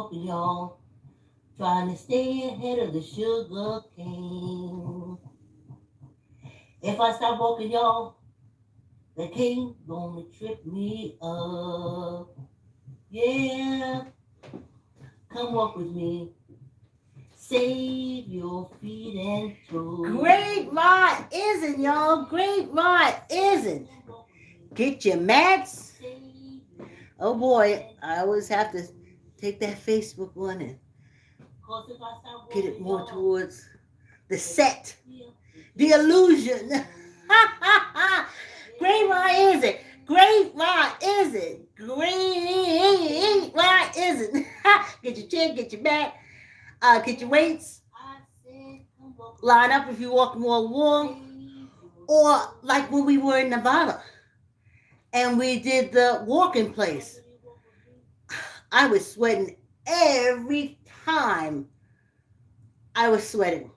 walking, y'all. Trying to stay ahead of the sugar cane. If I stop walking, y'all, the cane gonna trip me up. Yeah, come walk with me. Save your feet and toes. Great Rod isn't, y'all. Great Rod isn't. Get your mats. Oh boy, I always have to take that Facebook one and get it more towards the set, the illusion. Great Rod isn't. Great Rod isn't. Great Rod isn't. Get your chair, get your mat, get your weights. Line up if you walk more wall. Or like when we were in Nevada and we did the walking place. I was sweating every time I was sweating.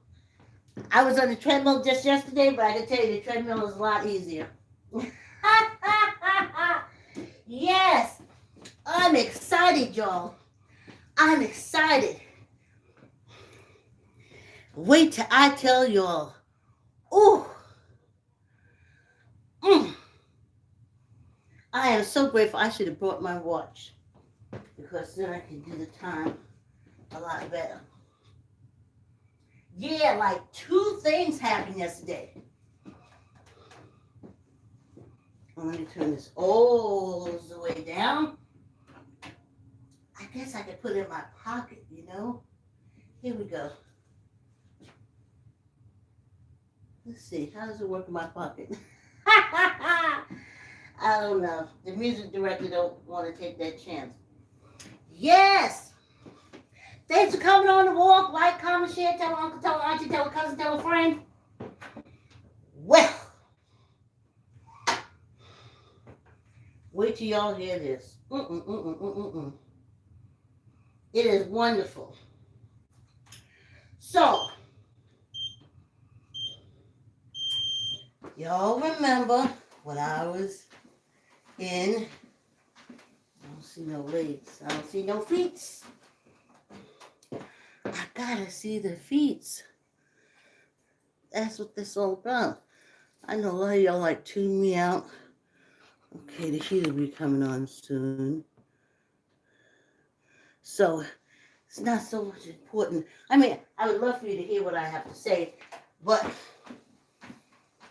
I was on the treadmill just yesterday, but I can tell you the treadmill is a lot easier. Yes, I'm excited, y'all. I'm excited. Wait till I tell y'all. Ooh. I am so grateful. I should have brought my watch because then I can do the time a lot better. Yeah, like 2 things happened yesterday. Well, let me turn this all the way down. I guess I could put it in my pocket, you know? Here we go. Let's see, how does it work in my pocket? I don't know. The music director don't want to take that chance. Yes! Thanks for coming on the walk. Like, comment, share, tell uncle, tell auntie, tell a cousin, tell a friend. Well, wait till y'all hear this. It is wonderful. So, y'all remember when I was in, I don't see no legs, I don't see no feet. I gotta see the feet. That's what this all about. I know a lot of y'all like tune me out. Okay, the heat will be coming on soon. So, it's not so much important. I mean, I would love for you to hear what I have to say, but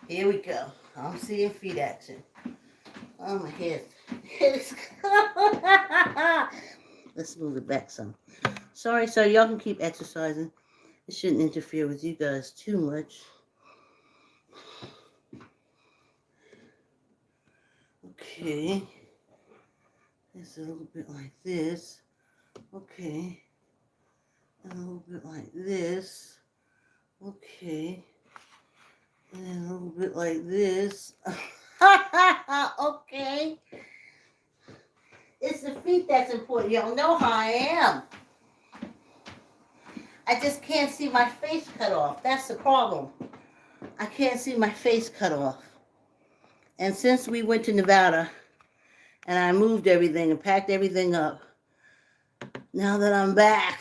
here we go. I'm seeing feet action. Oh, my head. Let's move it back some. Sorry, y'all can keep exercising. It shouldn't interfere with you guys too much. Okay. It's a little bit like this. Okay. And a little bit like this. Okay. And then a little bit like this. Okay. It's the feet that's important. Y'all know how I am. I just can't see my face cut off. That's the problem. I can't see my face cut off. And since we went to Nevada and I moved everything and packed everything up, now that I'm back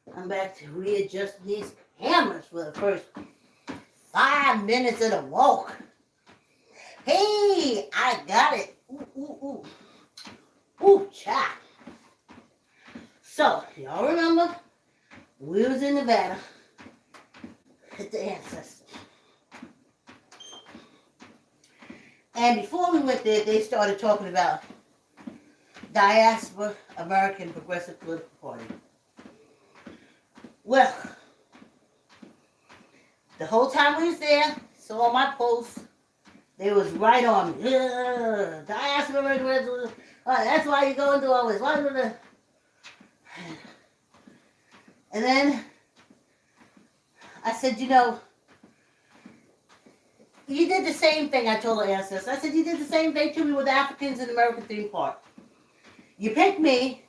to readjust these cameras for the first 5 minutes of the walk. Hey, I got it. Ooh. Ooh, cha. So, y'all remember, we was in Nevada at the Ancestors. And before we went there, they started talking about Diaspora American Progressive Political Party. Well, the whole time we was there, saw my posts, they was right on me. Diaspora American Progressive. That's why you're going through all this. And then I said, you know, you did the same thing, I told the ancestors. I said, you did the same thing to me with Africans in American Theme Park. You picked me,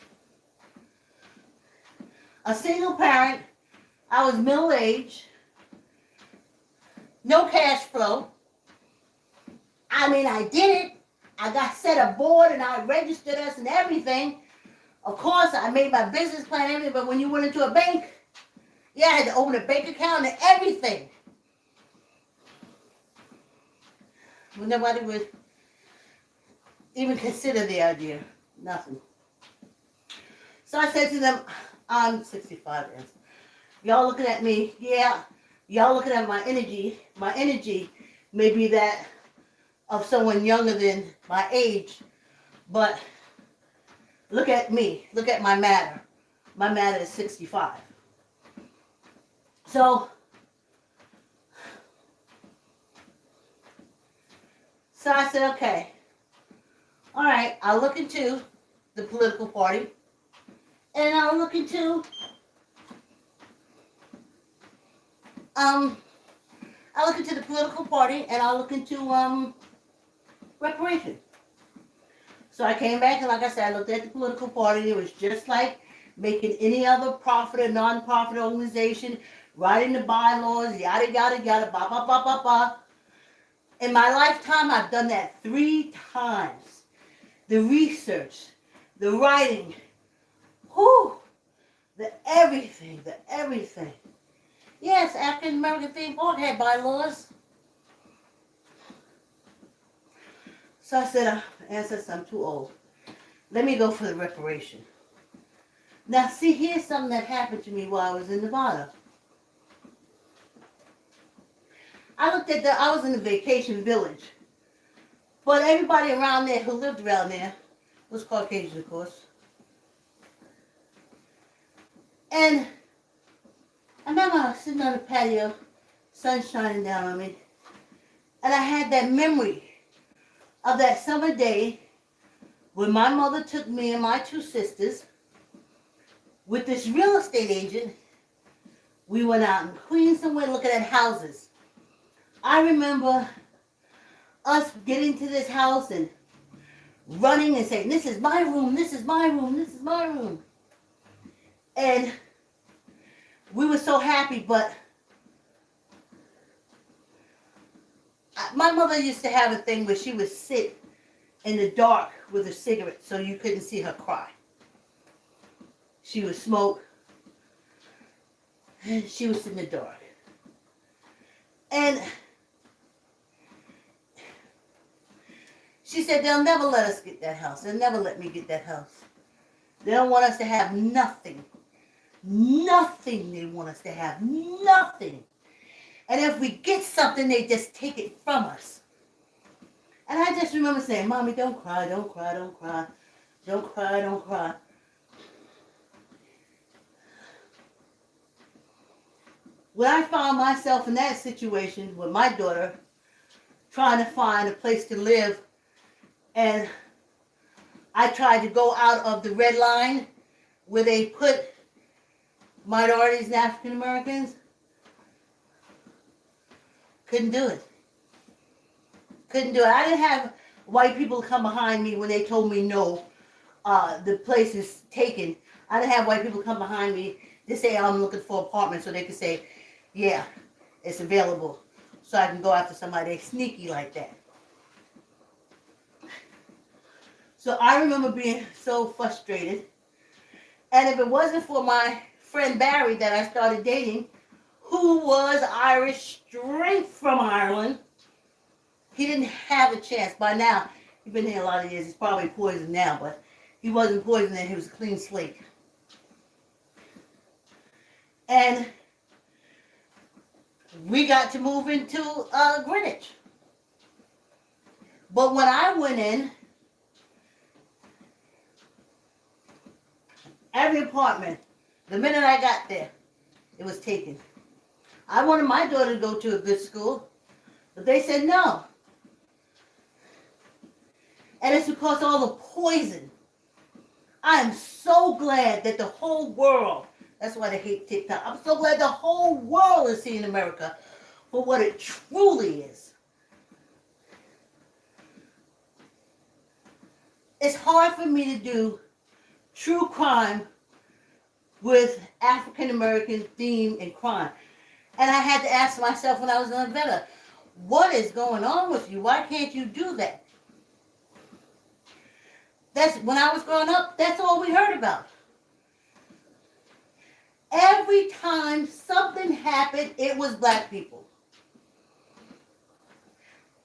a single parent. I was middle-aged, no cash flow. I mean, I did it. I got set a board and I registered us and everything. Of course, I made my business plan, everything, but when you went into a bank, yeah, I had to open a bank account and everything. Well, nobody would even consider the idea. Nothing. So I said to them, I'm 65 years. Y'all looking at me, yeah. Y'all looking at my energy. My energy may be that of someone younger than my age, but look at me. Look at my matter. My matter is 65. So I said, okay, all right, I'll look into the political party, and I'll look into the political party, and I'll look into reparation. So I came back, and like I said, I looked at the political party. It was just like making any other profit or non-profit organization, writing the bylaws, yada, yada, yada, ba, ba, ba, ba, ba. In my lifetime, I've done that 3 times. The research, the writing, the everything. Yes, African American theme park had bylaws. So I said, ancestors, I'm too old. Let me go for the reparation. Now, see, here's something that happened to me while I was in Nevada. I was in a vacation village. But everybody around there who lived around there was Caucasian, of course. And I remember I was sitting on the patio, sun shining down on me, and I had that memory of that summer day when my mother took me and my 2 sisters with this real estate agent. We went out in Queens somewhere looking at houses. I remember us getting to this house and running and saying, this is my room, this is my room, this is my room. And we were so happy, but my mother used to have a thing where she would sit in the dark with a cigarette so you couldn't see her cry. She would smoke, and she would sit in the dark. And she said, they'll never let us get that house. They'll never let me get that house. They don't want us to have nothing. Nothing they want us to have. Nothing. And if we get something, they just take it from us. And I just remember saying, Mommy, don't cry, don't cry, don't cry. Don't cry, don't cry. When I found myself in that situation with my daughter, trying to find a place to live, and I tried to go out of the red line where they put minorities and African Americans, couldn't do it. Couldn't do it. I didn't have white people come behind me when they told me no, the place is taken. I didn't have white people come behind me to say I'm looking for an apartment so they could say, yeah, it's available. So I can go after somebody sneaky like that. So I remember being so frustrated. And if it wasn't for my friend Barry that I started dating, who was Irish, straight from Ireland, he didn't have a chance. By now, he's been here a lot of years. He's probably poisoned now, but he wasn't poisoned then. He was a clean slate. And we got to move into Greenwich. But when I went in, every apartment, the minute I got there, it was taken. I wanted my daughter to go to a good school, but they said no. And it's because of all the poison. I am so glad that the whole world, that's why they hate TikTok, I'm so glad the whole world is seeing America for what it truly is. It's hard for me to do true crime with African American theme and crime. And I had to ask myself when I was in Nevada, what is going on with you? Why can't you do that? That's when I was growing up, that's all we heard about. Every time something happened, it was black people.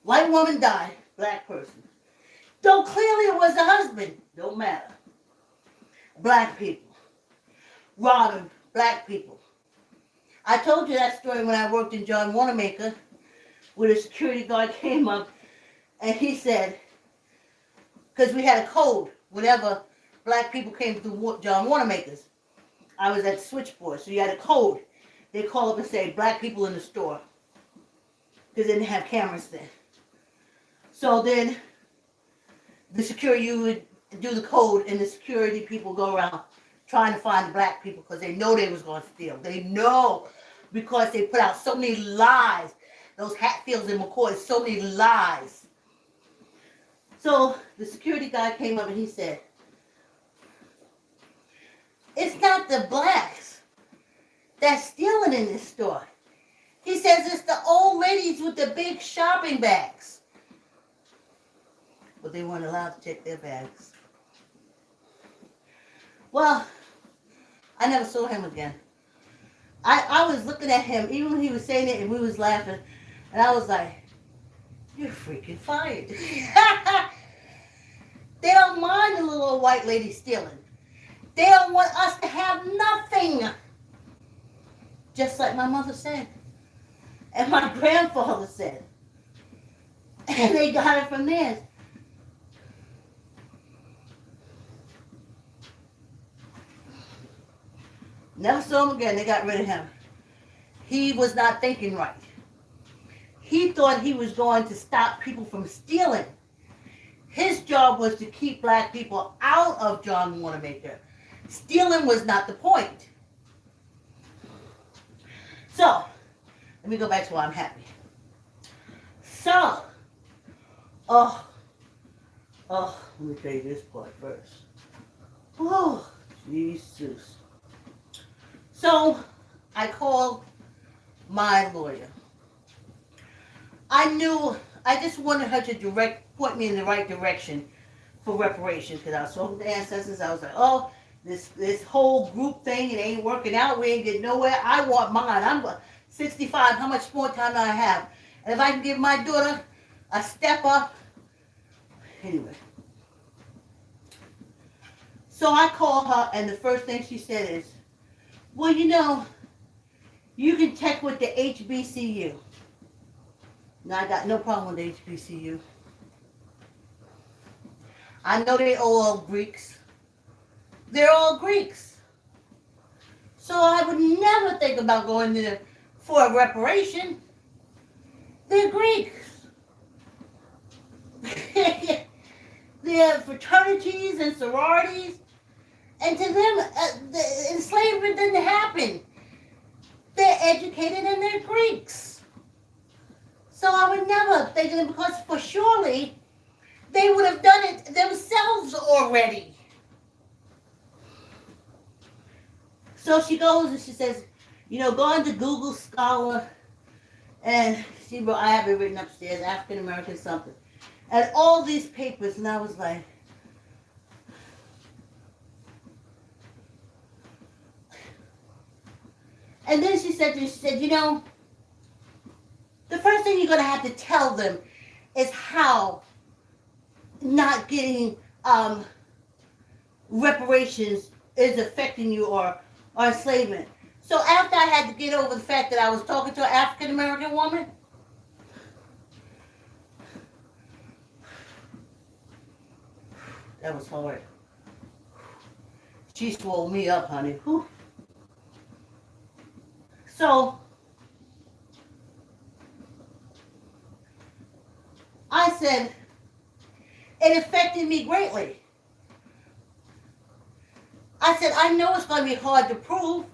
White woman died, black person. Though clearly it was the husband, don't matter. Black people. Robbing black people. I told you that story when I worked in John Wanamaker, where the security guard came up and he said, because we had a code whenever black people came through John Wanamaker's. I was at the switchboard, so you had a code. They call up and say, black people in the store. Because they didn't have cameras then. So then the security, you would do the code, and the security people go around trying to find the black people because they know they was going to steal. They know because they put out so many lies. Those Hatfields and McCoys, so many lies. So the security guy came up and he said, it's not the blacks that's stealing in this store. He says it's the old ladies with the big shopping bags. But they weren't allowed to check their bags. Well, I never saw him again. I was looking at him, even when he was saying it and we was laughing, and I was like, you're freaking fired. They don't mind the little old white lady stealing. They don't want us to have nothing. Just like my mother said. And my grandfather said. And they got it from theirs. Never saw him again. They got rid of him. He was not thinking right. He thought he was going to stop people from stealing. His job was to keep black people out of John Wanamaker. Stealing was not the point. So, let me go back to why I'm happy. So, let me tell you this part first. Oh, Jesus. So, I called my lawyer. I just wanted her to point me in the right direction for reparations, because I was talking to ancestors. I was like, oh, this whole group thing, it ain't working out. We ain't getting nowhere. I want mine. I'm 65. How much more time do I have? And if I can give my daughter a step up. Anyway. So I called her, and the first thing she said is, well, you can check with the HBCU. Now, I got no problem with HBCU. I know they're all Greeks. They're all Greeks. So I would never think about going there for a reparation. They're Greeks. They're fraternities and sororities. And to them, the enslavement didn't happen. They're educated and they're Greeks. So I would never think of them, because for surely they would have done it themselves already. So she goes and she says, go into Google Scholar, and she wrote, I have it written upstairs, African American something, and all these papers, and I was like, and then she said, the first thing you're going to have to tell them is how not getting reparations is affecting you or enslavement. So after I had to get over the fact that I was talking to an African American woman, that was hard. She swole me up, honey. Whew. So I said, it affected me greatly. I said, I know it's going to be hard to prove.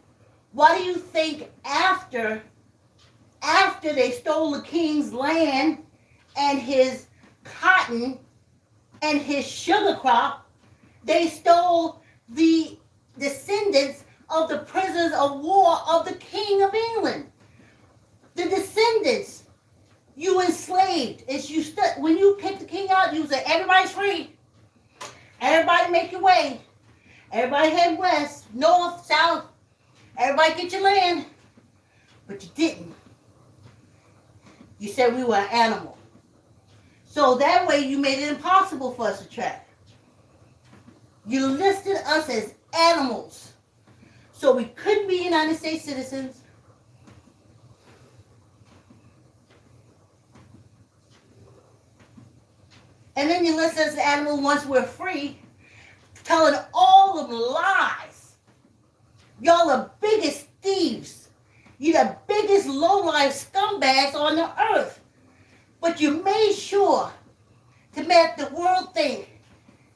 Why do you think after they stole the king's land and his cotton and his sugar crop, they stole the descendants of the prisoners of war of the King of England? The descendants you enslaved. When you kicked the king out, you said, everybody's free. Everybody make your way. Everybody head west, north, south. Everybody get your land. But you didn't. You said we were an animal. So that way you made it impossible for us to track. You listed us as animals. So we couldn't be United States citizens. And then you list us as animals once we're free, telling all of the lies. Y'all the biggest thieves. You're the biggest low-life scumbags on the earth. But you made sure to make the world think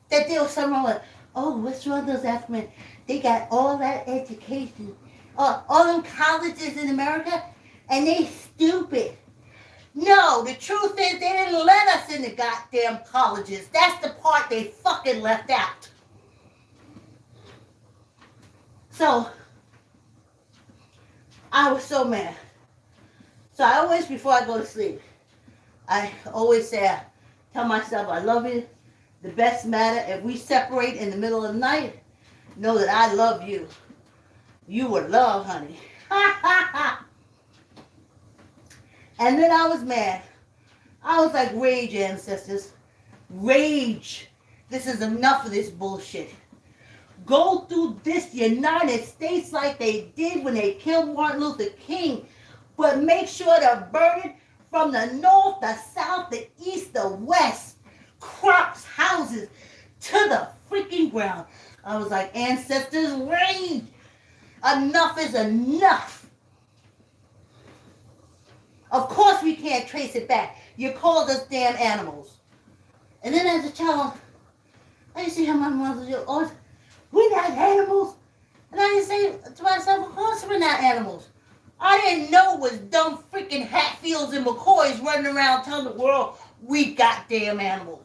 that there was something wrong with, oh, what's wrong with those Africans? They got all that education, all them colleges in America, and they stupid. No, the truth is they didn't let us in the goddamn colleges. That's the part they fucking left out. So, I was so mad. So I always, before I go to sleep, I always say, tell myself I love you. The best matter, if we separate in the middle of the night, know that I love you. You were love, honey. And then I was mad. I was like, rage, ancestors. Rage. This is enough of this bullshit. Go through this United States like they did when they killed Martin Luther King. But make sure to burn it from the north, the south, the east, the west. Crops, houses, to the freaking ground. I was like, ancestors, rage. Enough is enough. Of course we can't trace it back. You called us damn animals. And then as a child, I used to hear my mother say, oh, we're not animals. And I used to say to myself, of course we're not animals. I didn't know it was dumb freaking Hatfields and McCoys running around telling the world we goddamn animals.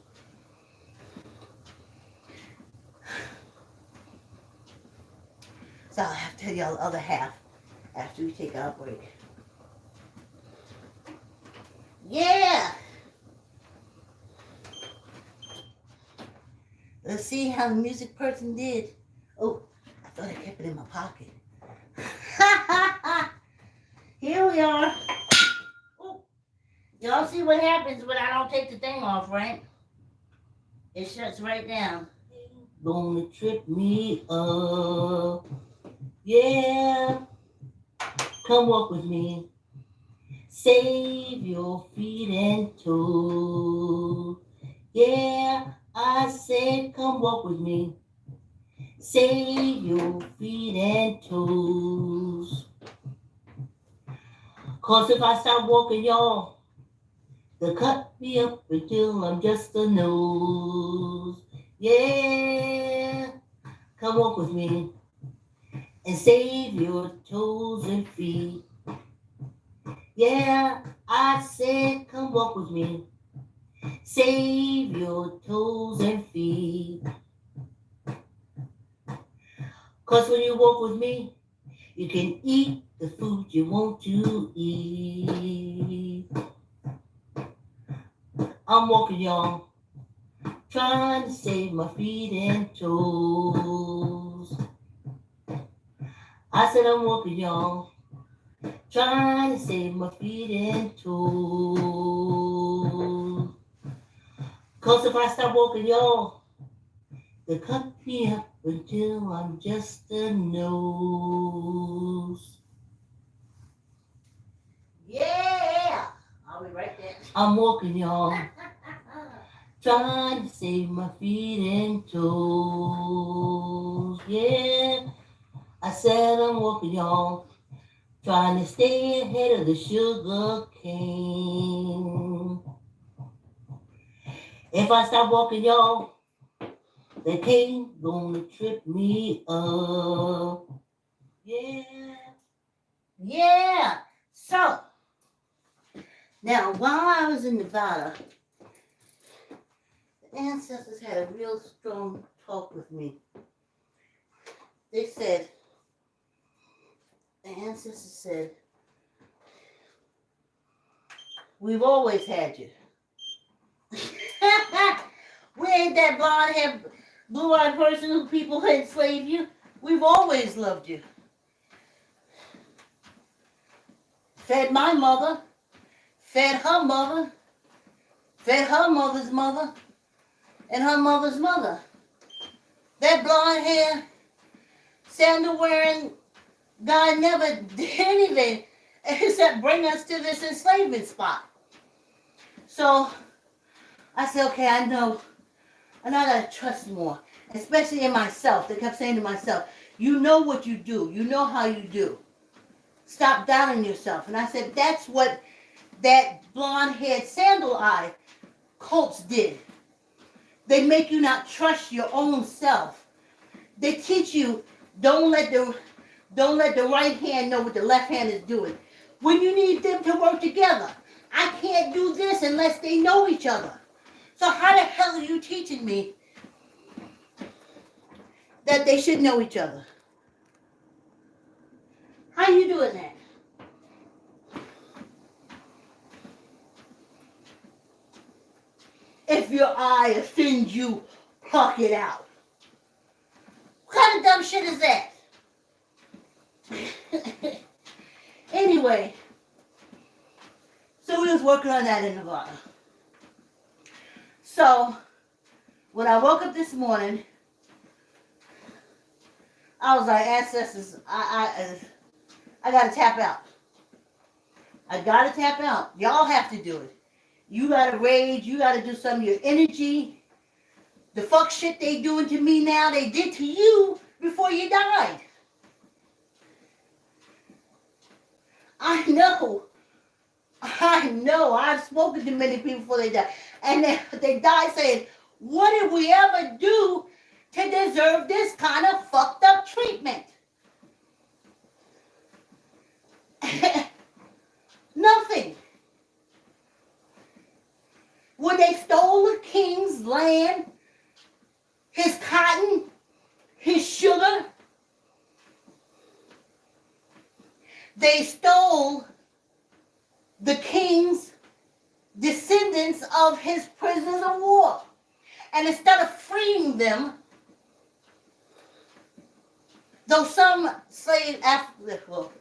So I'll have to tell y'all the other half after we take our break. Yeah! Let's see how the music person did. Oh, I thought I kept it in my pocket. Here we are. Oh, y'all see what happens when I don't take the thing off, right? It shuts right down. Gonna trip me up. Yeah. Come walk with me. Save your feet and toes. Yeah, I said come walk with me. Save your feet and toes. 'Cause if I stop walking, y'all, they'll cut me up until I'm just a nose. Yeah, come walk with me and save your toes and feet. Yeah, I said come walk with me. Save your toes and feet. 'Cause when you walk with me, you can eat the food you want to eat. I'm walking, y'all, trying to save my feet and toes. I said I'm walking, y'all, trying to save my feet and toes. 'Cause if I stop walking, y'all, they cut me up until I'm just a nose. Yeah! I'll be right there. I'm walking, y'all, trying to save my feet and toes. Yeah, I said I'm walking, y'all, trying to stay ahead of the sugar cane. If I stop walking, y'all, the cane gonna trip me up. Yeah. Yeah. So, now while I was in Nevada, the ancestors had a real strong talk with me. They said, the ancestors said, we've always had you. We ain't that blonde hair, blue-eyed person who people enslave you. We've always loved you. Fed my mother, fed her mother, fed her mother's mother, and her mother's mother. That blonde hair, sandal wearing guy never did anything except bring us to this enslavement spot. So I said, okay, I know. And I gotta trust more, especially in myself. They kept saying to myself, you know what you do. You know how you do. Stop doubting yourself. And I said, that's what that blonde-haired sandal-eye cults did. They make you not trust your own self. They teach you, don't let the right hand know what the left hand is doing. When you need them to work together, I can't do this unless they know each other. So how the hell are you teaching me that they should know each other? How are you doing that? If your eye offends you, pluck it out. What kind of dumb shit is that? Anyway, so we was working on that in Nevada. So, when I woke up this morning, I was like, ancestors, I gotta tap out. I gotta tap out. Y'all have to do it. You gotta rage. You gotta do some of your energy. The fuck shit they doing to me now, they did to you before you died. I know. I've spoken to many people before they die. And they die saying, what did we ever do to deserve this kind of fucked up treatment? Nothing. When they stole the king's land, his cotton, his sugar, they stole the king's descendants of his prisoners of war. And instead of freeing them, though some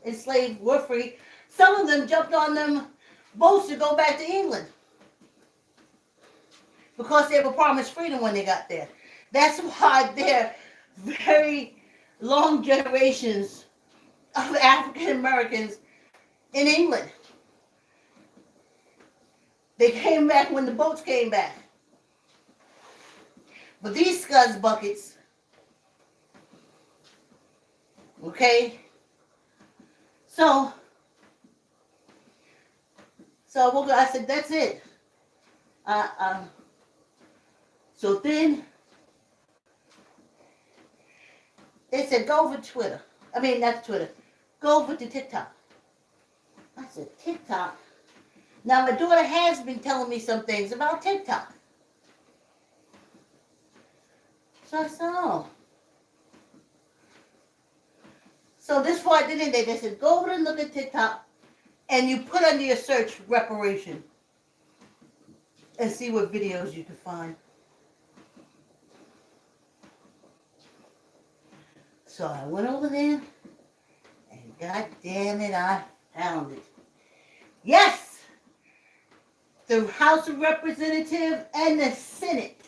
enslaved were free, some of them jumped on them boats to go back to England because they were promised freedom when they got there. That's why they're very long generations of African Americans in England. They came back when the boats came back. But these scuzz buckets, okay? So I said, that's it. So then they said, go over Twitter. I mean, not Twitter. Go over to TikTok. I said, TikTok? Now, my daughter has been telling me some things about TikTok. So I said, oh. So this is what I did in there. They said, go over and look at TikTok, and you put under your search reparation and see what videos you can find. So I went over there, and God damn it, I found it. Yes! The House of Representatives and the Senate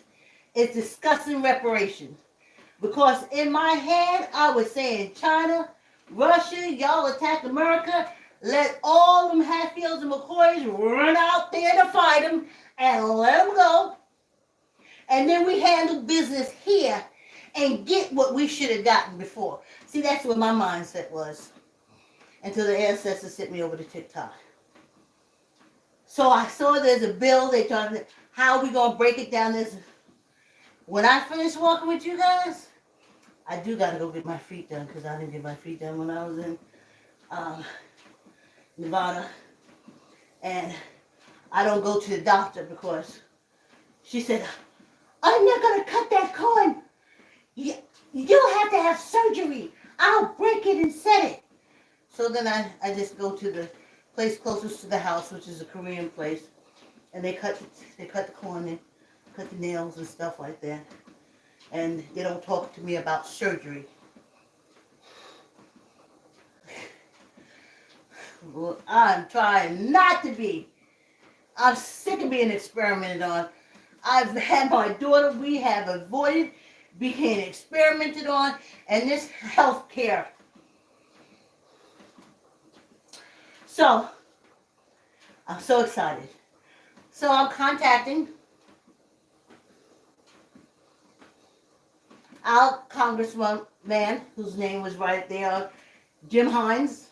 is discussing reparations. Because in my head, I was saying, China, Russia, y'all attack America, let all them Hatfields and McCoys run out there to fight them and let them go. And then we handle business here and get what we should have gotten before. See, that's what my mindset was until the ancestors sent me over to TikTok. So I saw there's a bill. They talking about how are we going to break it down. When I finish walking with you guys, I do got to go get my feet done because I didn't get my feet done when I was in Nevada. And I don't go to the doctor because she said, I'm not going to cut that corn. You'll have to have surgery. I'll break it and set it. So then I just go to the place closest to the house, which is a Korean place. And they cut the corn and cut the nails and stuff like that. and they don't talk to me about surgery. Well, I'm trying not to be. I'm sick of being experimented on. I've had my daughter, we have avoided being experimented on, and this health care. So, I'm so excited. So I'm contacting our congressman, whose name was right there, Jim Hines,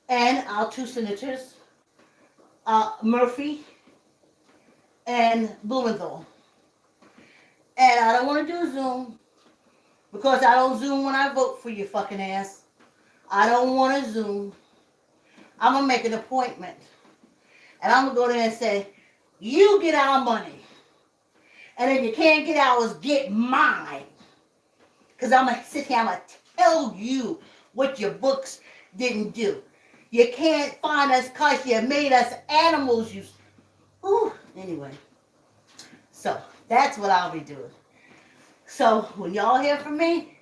and our two senators, Murphy and Blumenthal. And I don't want to do Zoom because I don't Zoom when I vote for your fucking ass. I don't want to Zoom. I'm going to make an appointment. And I'm going to go there and say, you get our money. And if you can't get ours, get mine. Because I'm going to sit here, I'm going to tell you what your books didn't do. You can't find us because you made us animals. Ooh, anyway. So, that's what I'll be doing. So, when y'all hear from me,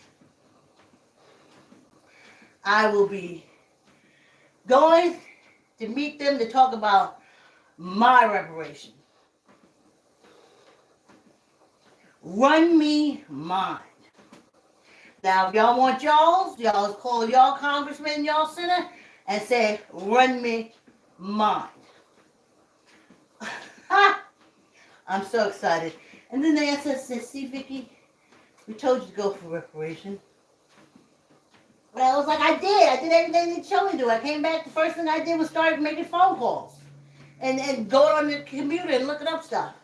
I will be going to meet them to talk about my reparation. Run me mine. Now, if y'all want y'all call y'all congressman, y'all senator, and say, run me mine. I'm so excited. And then the answer said, see, Vicky, we told you to go for reparation. But I was like, I did everything they told me to do. I came back, the first thing I did was start making phone calls. And go on the computer and looking up stuff.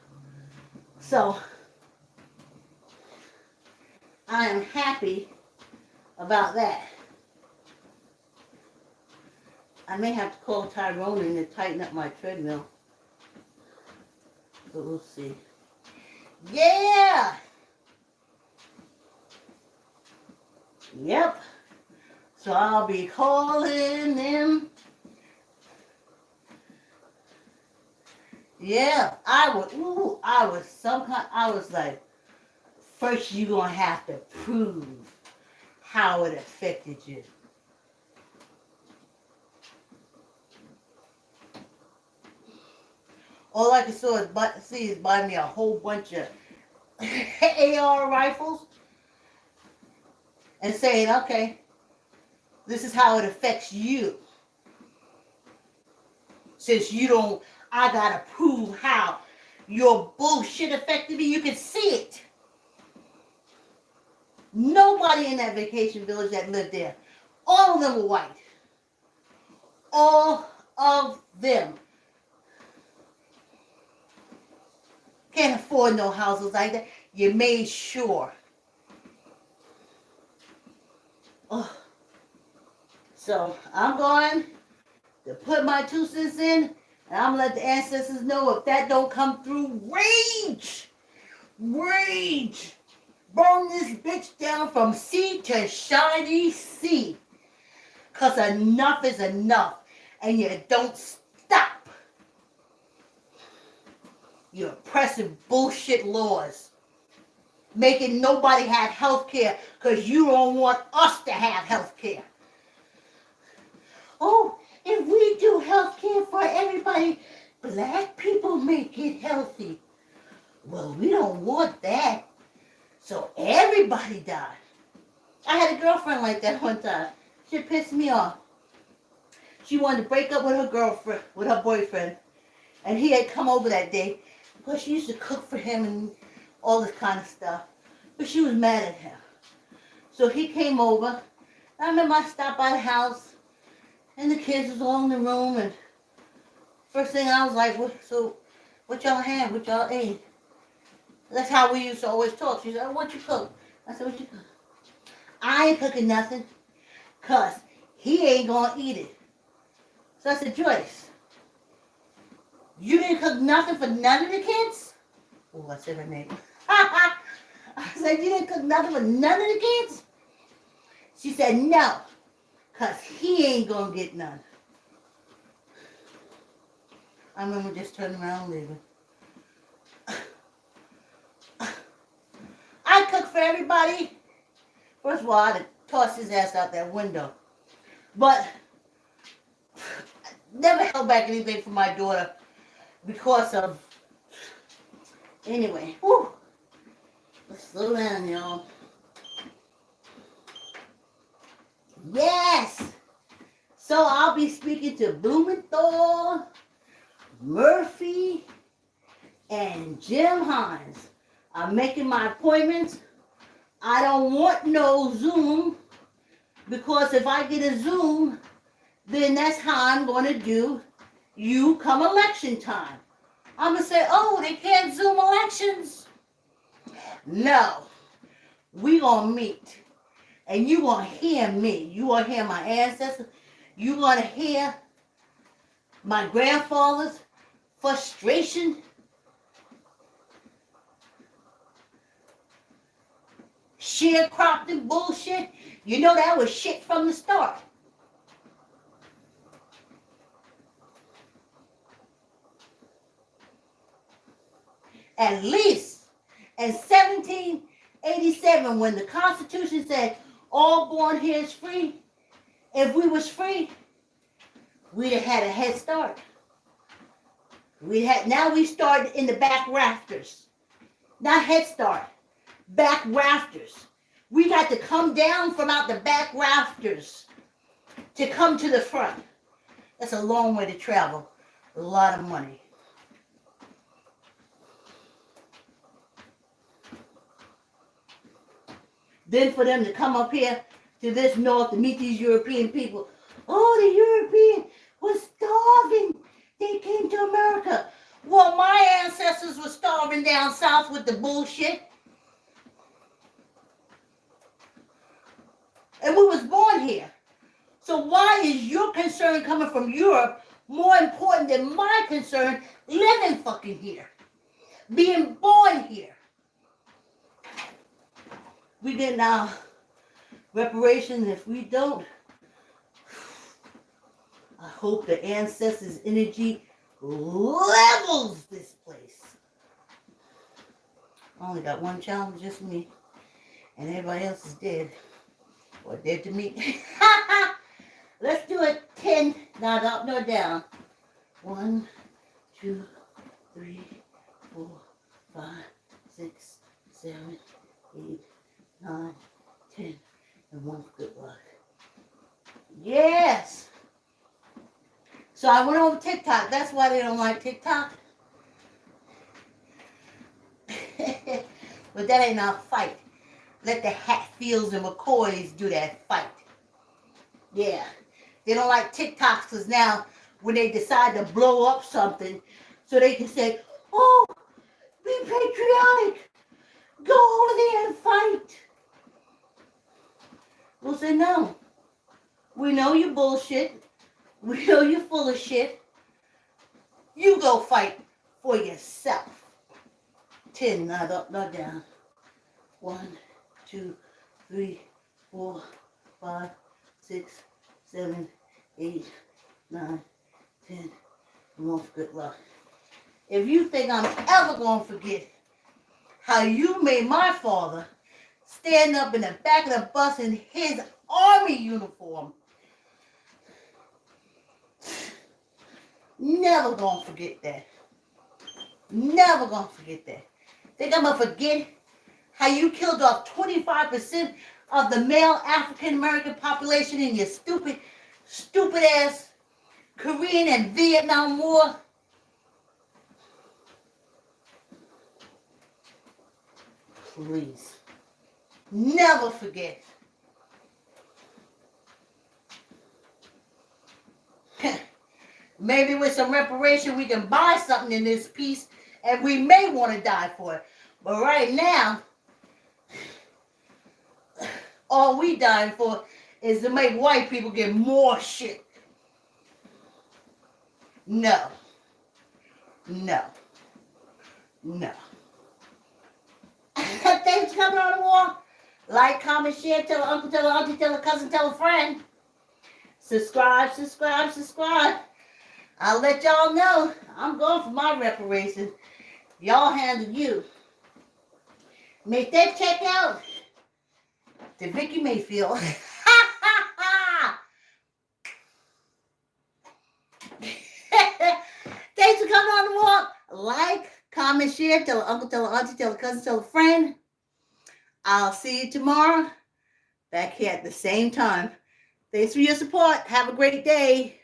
So, I am happy about that. I may have to call Tyrone in to tighten up my treadmill. But we'll see. Yeah! Yep. So I'll be calling them. Yeah, I was like, first you're going to have to prove how it affected you. All I can see is buy me a whole bunch of AR rifles and saying, okay, this is how it affects you. Since you don't, I gotta prove how your bullshit affected me. You can see it. Nobody in that vacation village that lived there, all of them were white. All of them. Can't afford no houses like that. You made sure. Oh. So I'm going to put my 2 cents in, and I'm going to let the ancestors know if that don't come through. Rage! Rage! Burn this bitch down from sea to shiny sea. Because enough is enough. And you don't stop. Your oppressive bullshit laws. Making nobody have health care because you don't want us to have health care. Oh, if we do health care for everybody, black people may get healthy. Well, we don't want that. So everybody died. I had a girlfriend like that one time. She pissed me off. She wanted to break up with her boyfriend. And he had come over that day because she used to cook for him and all this kind of stuff. But she was mad at him. So he came over. I remember I stopped by the house and the kids was all in the room, and first thing I was like, what y'all had? What y'all ate? That's how we used to always talk. She said, what you cook? I said, what you cook? I ain't cooking nothing, because he ain't going to eat it. So I said, Joyce, you didn't cook nothing for none of the kids? Oh, I said her name. I said, you didn't cook nothing for none of the kids? She said, no, because he ain't going to get none. I remember just turning around and leaving. for everybody. First of all, I'd have tossed his ass out that window. But never held back anything from my daughter because of... Anyway, whew. Let's slow down, y'all. Yes! So I'll be speaking to Blumenthal, Murphy, and Jim Hines. I'm making my appointments. I don't want no Zoom, because if I get a Zoom, then that's how I'm going to do you come election time. I'm going to say, oh, they can't Zoom elections. No. We going to meet. And you going to hear me. You going to hear my ancestors. You going to hear my grandfather's frustration. Sharecropping bullshit. You know that was shit from the start. At least in 1787, when the Constitution said all born here is free, if we was free, we'd have had a head start. Now we started in the back rafters. Not head start, back rafters. We got to come down from out the back rafters to come to the front. That's a long way to travel. A lot of money. Then for them to come up here to this north to meet these European people. Oh, the European was starving. They came to America. Well, my ancestors were starving down south with the bullshit. And we was born here. So why is your concern coming from Europe more important than my concern living fucking here? Being born here. We get now reparations. If we don't, I hope the ancestors' energy levels this place. I only got one challenge, just me. And everybody else is dead. Or dead to me. Let's do it 10. Not up, nor down. 1, 2, 3, 4, 5, 6, 7, 8, 9, 10, and 1 for good luck. Yes! So I went over TikTok. That's why they don't like TikTok. But that ain't our fight. Let the Hatfields and McCoys do that fight. Yeah. They don't like TikToks because now when they decide to blow up something, so they can say, oh, be patriotic. Go over there and fight. We'll say, no. We know you bullshit. We know you're full of shit. You go fight for yourself. 10, not up, not down. 1, 2, 3, 4, 5, 6, 7, 8, 9, 10. And 1 for good luck. If you think I'm ever going to forget how you made my father stand up in the back of the bus in his army uniform, never gonna forget that. Never gonna forget that. Think I'm gonna forget how you killed off 25% of the male African American population in your stupid ass Korean and Vietnam War? Please. Never forget. Maybe with some reparation we can buy something in this piece and we may want to die for it. But right now, all we dying for is to make white people get more shit. No. No. No. Thanks for coming on the wall. Like, comment, share, tell an uncle, tell an auntie, tell a cousin, tell a friend. Subscribe, subscribe, subscribe. I'll let y'all know I'm going for my reparations. Y'all handle you. Make that check out. to Vicky Mayfield. Thanks for coming on the walk. Like, comment, share, tell an uncle, tell an auntie, tell a cousin, tell a friend. I'll see you tomorrow back here at the same time. Thanks for your support. Have a great day.